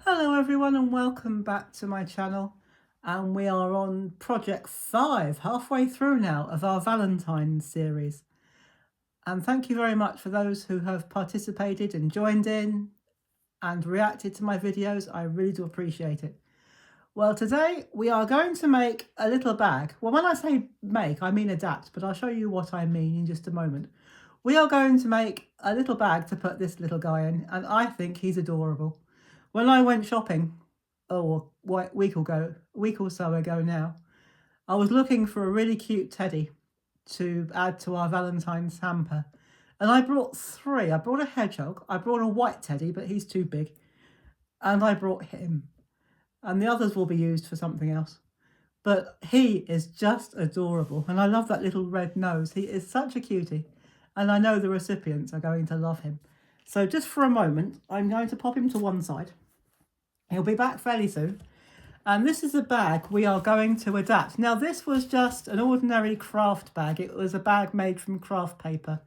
Hello everyone and welcome back to my channel, and we are on project 5, halfway through now of our Valentines series. And thank you very much for those who have participated and joined in and reacted to my videos. I really do appreciate it. Well, today we are going to make a little bag. Well, when I say make, I mean adapt, but I'll show you what I mean in just a moment. We are going to make a little bag to put this little guy in, and I think he's adorable. When I went shopping, a week or so ago now, I was looking for a really cute teddy to add to our Valentine's hamper. And I brought 3. I brought a hedgehog, I brought a white teddy, but he's too big, and I brought him. And the others will be used for something else. But he is just adorable, and I love that little red nose. He is such a cutie, and I know the recipients are going to love him. So just for a moment, I'm going to pop him to one side. He'll be back fairly soon. And this is a bag we are going to adapt. Now, this was just an ordinary craft bag. It was a bag made from craft paper,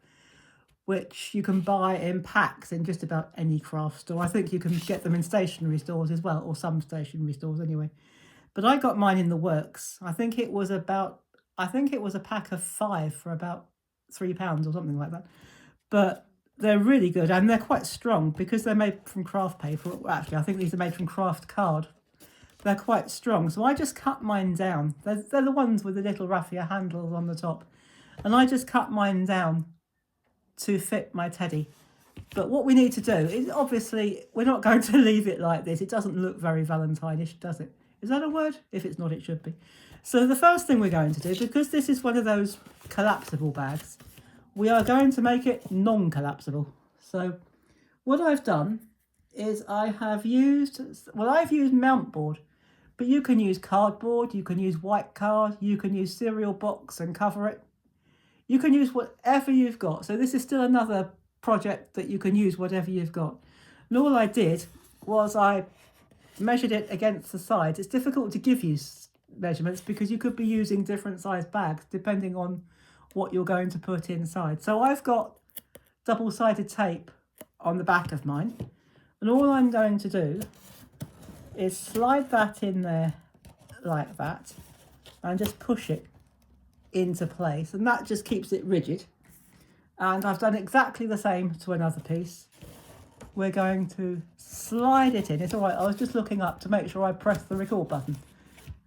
which you can buy in packs in just about any craft store. I think you can get them in stationery stores as well, or some stationery stores anyway. But I got mine in the works. I think it was a pack of 5 for about £3 or something like that. But they're really good, and they're quite strong because they're made from craft paper. Well, actually, I think these are made from craft card. They're quite strong, so I just cut mine down. They're the ones with the little raffia handles on the top. And I just cut mine down to fit my teddy. But what we need to do is, obviously, we're not going to leave it like this. It doesn't look very Valentine-ish, does it? Is that a word? If it's not, it should be. So the first thing we're going to do, because this is one of those collapsible bags, we are going to make it non-collapsible. So what I've done is I've used mount board, but you can use cardboard, you can use white card, you can use cereal box and cover it. You can use whatever you've got. So this is still another project that you can use whatever you've got. And all I did was I measured it against the sides. It's difficult to give you measurements because you could be using different size bags depending on what you're going to put inside. So I've got double-sided tape on the back of mine, and all I'm going to do is slide that in there like that and just push it into place, and that just keeps it rigid. And I've done exactly the same to another piece. We're going to slide it in. It's all right, I was just looking up to make sure I pressed the record button,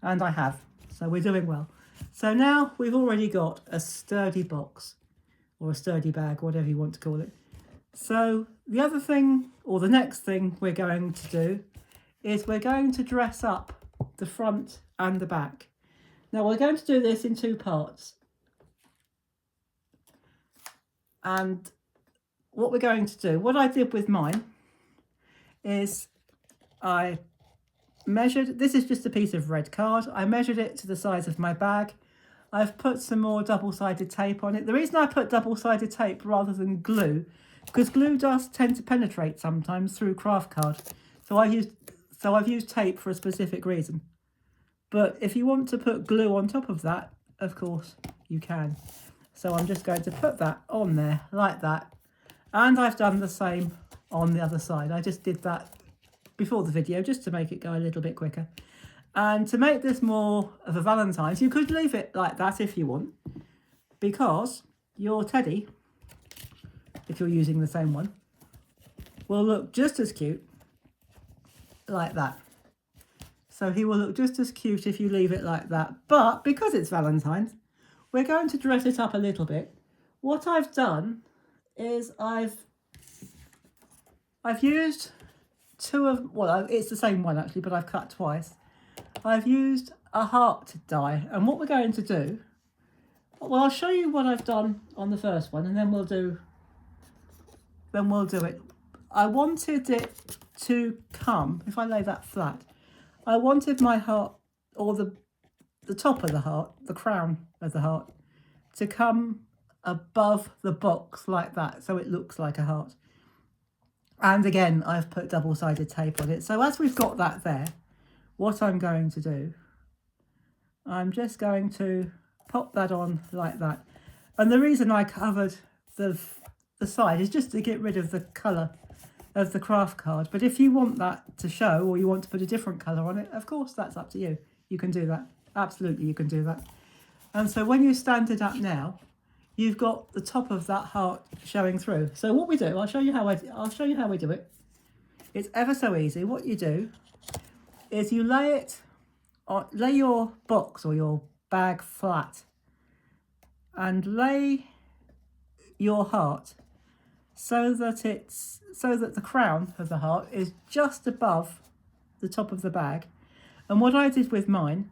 and I have, so we're doing well. So now we've already got a sturdy box, or a sturdy bag, whatever you want to call it. So the other thing, or the next thing we're going to do, is we're going to dress up the front and the back. Now we're going to do this in 2 parts. And what we're going to do, what I did with mine, is I measured, this is just a piece of red card. I measured it to the size of my bag. I've put some more double-sided tape on it. The reason I put double-sided tape rather than glue, because glue does tend to penetrate sometimes through craft card. So I've used tape for a specific reason. But if you want to put glue on top of that, of course you can. So I'm just going to put that on there like that. And I've done the same on the other side. I just did that before the video just to make it go a little bit quicker. And to make this more of a Valentine's, you could leave it like that if you want, because your teddy, if you're using the same one, will look just as cute like that. So he will look just as cute if you leave it like that. But because it's Valentine's, we're going to dress it up a little bit. What I've done is I've used 2 of, well, it's the same one actually, but I've cut twice. I've used a heart die, and what we're going to do, well, I'll show you what I've done on the first one, and then we'll do it. I wanted it to come, if I lay that flat, I wanted my heart, or the top of the heart, the crown of the heart, to come above the box like that, so it looks like a heart. And again, I've put double-sided tape on it. So as we've got that there, what I'm going to do, I'm just going to pop that on like that. And the reason I covered the side is just to get rid of the colour of the craft card. But if you want that to show, or you want to put a different colour on it, of course that's up to you. You can do that. Absolutely, you can do that. And so when you stand it up now, you've got the top of that heart showing through. So what we do, I'll show you how we do it. It's ever so easy. What you do is you lay your box or your bag flat and lay your heart so that the crown of the heart is just above the top of the bag. And what I did with mine,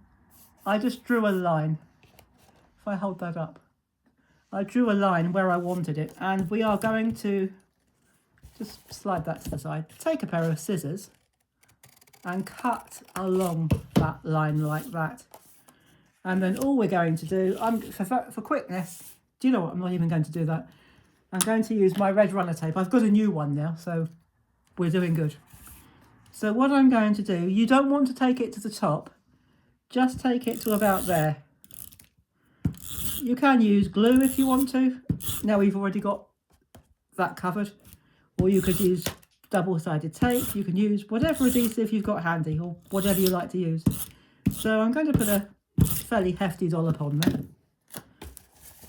I just drew a line. If I hold that up, I drew a line where I wanted it, and we are going to just slide that to the side. Take a pair of scissors and cut along that line like that. And then all we're going to do, for quickness, do you know what? I'm not even going to do that. I'm going to use my red runner tape. I've got a new one now, so we're doing good. So what I'm going to do, you don't want to take it to the top, just take it to about there. You can use glue if you want to. Now we've already got that covered. Or you could use double-sided tape. You can use whatever adhesive you've got handy, or whatever you like to use. So I'm going to put a fairly hefty dollop on there.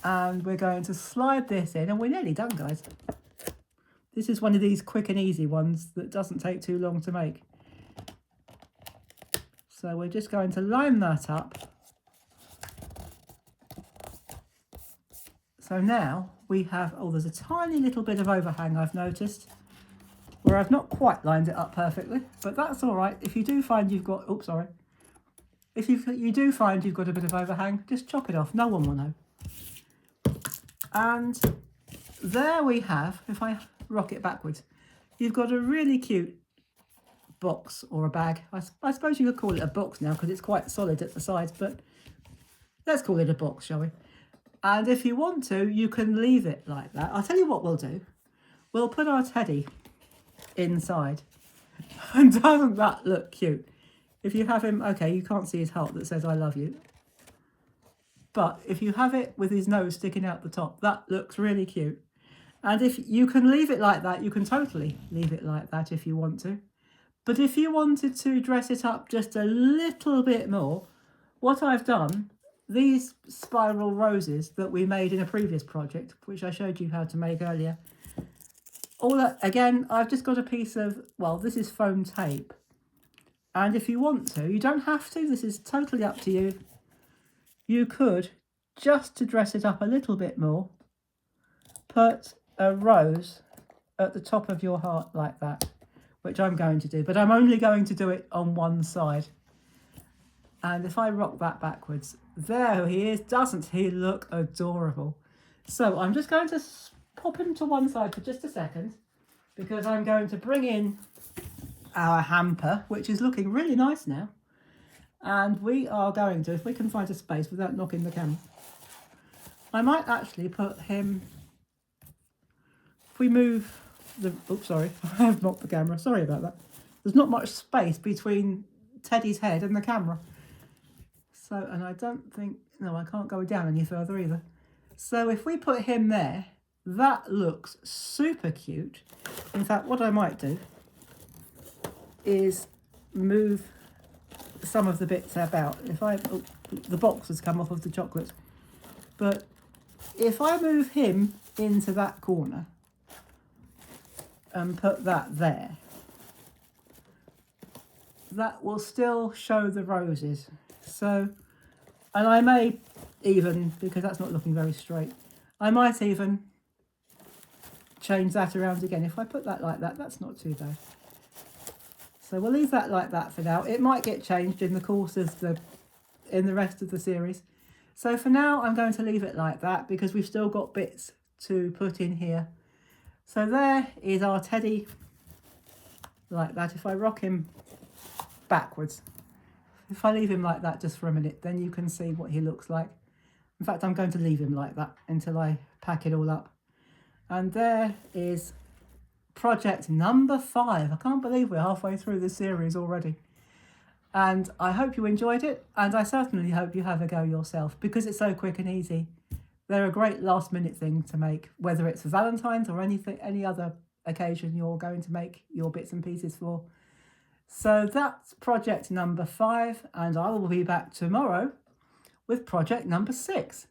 And we're going to slide this in, and we're nearly done, guys. This is one of these quick and easy ones that doesn't take too long to make. So we're just going to line that up. So now we have, oh, there's a tiny little bit of overhang I've noticed, where I've not quite lined it up perfectly, but that's all right. If you do find you've got, oops, sorry. If you do find you've got a bit of overhang, just chop it off. No one will know. And there we have, if I rock it backwards, you've got a really cute box or a bag. I suppose you could call it a box now because it's quite solid at the sides, but let's call it a box, shall we? And if you want to, you can leave it like that. I'll tell you what we'll do. We'll put our teddy inside. And doesn't that look cute? If you have him, okay, you can't see his heart that says I love you. But if you have it with his nose sticking out the top, that looks really cute. And if you can leave it like that, you can totally leave it like that if you want to. But if you wanted to dress it up just a little bit more, what I've done, these spiral roses that we made in a previous project, which I showed you how to make earlier, all that, again, I've just got a piece of, well, this is foam tape. And if you want to, you don't have to, this is totally up to you. You could, just to dress it up a little bit more, put a rose at the top of your heart like that, which I'm going to do, but I'm only going to do it on one side. And if I rock that backwards, there he is. Doesn't he look adorable? So I'm just going to pop him to one side for just a second, because I'm going to bring in our hamper, which is looking really nice now. And we are going to, if we can find a space without knocking the camera, I might actually put him, if we move the, oops, sorry, I have knocked the camera, sorry about that. There's not much space between Teddy's head and the camera. So, and I don't think, no, I can't go down any further either. So if we put him there, that looks super cute. In fact, what I might do is move some of the bits about. If I, oh, the box has come off of the chocolates. But if I move him into that corner and put that there, that will still show the roses. So, and I may even, because that's not looking very straight, I might even change that around again. If I put that like that, that's not too bad. So we'll leave that like that for now. It might get changed in the course of in the rest of the series. So for now, I'm going to leave it like that because we've still got bits to put in here. So there is our teddy like that. If I rock him backwards, if I leave him like that just for a minute, then you can see what he looks like. In fact, I'm going to leave him like that until I pack it all up. And there is project number 5. I can't believe we're halfway through this series already. And I hope you enjoyed it, and I certainly hope you have a go yourself because it's so quick and easy. They're a great last minute thing to make, whether it's for Valentine's or any other occasion you're going to make your bits and pieces for. So that's project number 5, and I will be back tomorrow with project number 6.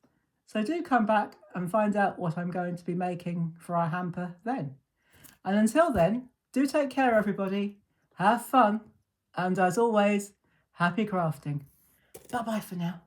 So do come back and find out what I'm going to be making for our hamper then. And until then, do take care everybody, have fun, and as always, happy crafting. Bye bye for now.